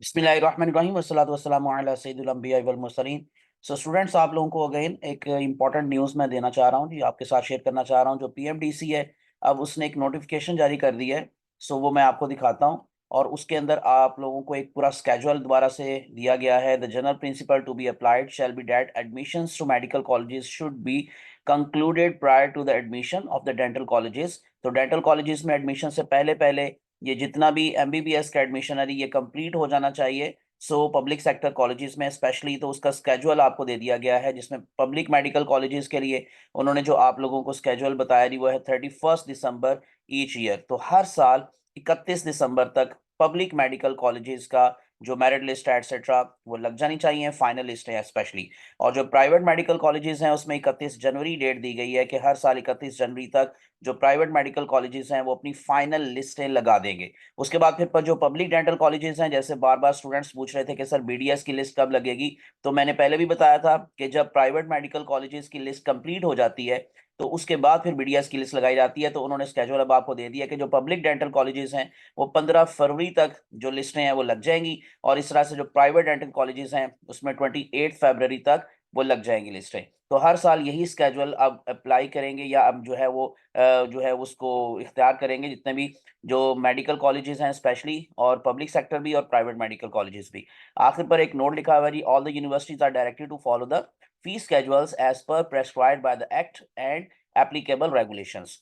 बिस्मिल्लाहिर्रहमानिर्रहीम वस्सलातु वस्सलामु अला सय्यिदिल अंबिया वल मुरसलीन। सो स्टूडेंट्स, आप लोगों को अगेन एक इंपॉर्टेंट न्यूज़ मैं देना चाह रहा हूँ जी, आपके साथ शेयर करना चाह रहा हूँ। जो पीएमडीसी है, अब उसने एक नोटिफिकेशन जारी कर दी है। सो वो मैं आपको दिखाता हूँ, और उसके अंदर आप लोगों को एक पूरा स्केजुअल दोबारा से दिया गया है। The general principle to be applied shall be that admissions to medical colleges should be concluded prior to the admission of the dental colleges. तो डेंटल कॉलेजेस में एडमिशन से पहले पहले ये जितना भी एमबीबीएस का एडमिशन है ये कंप्लीट हो जाना चाहिए। सो पब्लिक सेक्टर कॉलेजेस में स्पेशली तो उसका स्केजुअल आपको दे दिया गया है, जिसमें पब्लिक मेडिकल कॉलेजेस के लिए उन्होंने जो आप लोगों को स्केजुअल बताया जी वो है 31 दिसंबर ईच ईयर। तो हर साल 31 दिसंबर तक पब्लिक मेडिकल कॉलेजेस का जो मेरिट लिस्ट है एटसेट्रा वो लग जानी चाहिए, फाइनल लिस्ट है स्पेशली। और जो प्राइवेट मेडिकल कॉलेजेस हैं उसमें 31 जनवरी डेट दी गई है कि हर साल 31 जनवरी तक जो प्राइवेट मेडिकल कॉलेजेस हैं वो अपनी फाइनल लिस्टें लगा देंगे। उसके बाद फिर पर जो पब्लिक डेंटल कॉलेजेस हैं, जैसे बार बार स्टूडेंट्स पूछ रहे थे कि सर बीडीएस की लिस्ट कब लगेगी, तो मैंने पहले भी बताया था कि जब प्राइवेट मेडिकल कॉलेजेस की लिस्ट कंप्लीट हो जाती है तो उसके बाद फिर बीडीएस की लिस्ट लगाई जाती है। तो उन्होंने स्केड्यूल अब आपको दे दिया कि जो पब्लिक डेंटल कॉलेजेस हैं वो 15 फरवरी तक जो लिस्टें हैं वो लग जाएंगी, और इस तरह से जो प्राइवेट डेंटल कॉलेजेस हैं उसमें 28 फरवरी तक वो लग जाएंगी लिस्टें। तो हर साल यही स्केड्यूल अब अप्लाई करेंगे, या अब जो है वो जो है उसको इख्तियार करेंगे जितने भी जो मेडिकल कॉलेजेस हैं स्पेशली, और पब्लिक सेक्टर भी और प्राइवेट मेडिकल कॉलेजेस भी। आखिर पर एक नोट लिखा हुआ है जी, all the universities are directed to follow the fee schedules as per prescribed by the act and applicable regulations.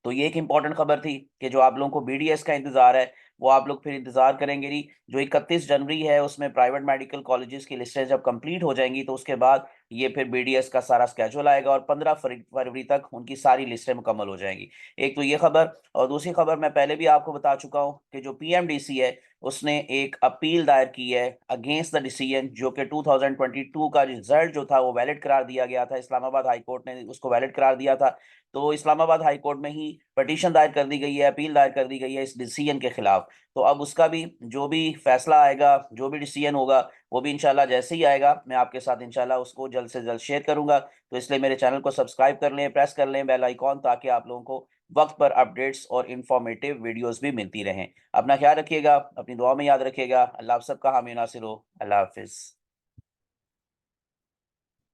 तो ये एक इंपॉर्टेंट खबर थी कि जो आप लोगों को बीडीएस का इंतजार है वो आप लोग फिर इंतजार करेंगे नहीं। जो 31 जनवरी है उसमें प्राइवेट मेडिकल कॉलेजेस की लिस्टें जब कंप्लीट हो जाएंगी तो उसके बाद ये फिर बीडीएस का सारा स्केड्यूल आएगा, और 15 फरवरी तक उनकी सारी लिस्टें मुकम्मल हो जाएंगी। एक तो ये खबर, और दूसरी खबर मैं पहले भी आपको बता चुका हूँ कि जो पीएमडीसी है उसने एक अपील दायर की है अगेंस्ट द डिसीजन, जो कि 2022 का रिजल्ट जो था वो वैलिड करार दिया गया था। इस्लामाबाद हाई कोर्ट ने उसको वैलिड करार दिया था। तो इस्लामाबाद हाई कोर्ट में ही पटिशन दायर कर दी गई है, अपील दायर कर दी गई है इस डिसीजन के खिलाफ। तो अब उसका भी जो भी फैसला आएगा, जो भी डिसीजन होगा, वो भी इंशाल्लाह जैसे ही आएगा मैं आपके साथ इंशाल्लाह उसको जल्द से जल्द शेयर करूंगा। तो इसलिए मेरे चैनल को सब्सक्राइब कर लें, प्रेस कर लें बेल आइकॉन, ताकि आप लोगों को वक्त पर अपडेट्स और इंफॉर्मेटिव वीडियोस भी मिलती रहें। अपना ख्याल रखिएगा, अपनी दुआ में याद रखिएगा। अल्लाह आप सबका हामी नासिर हो। अल्लाह हाफिज़।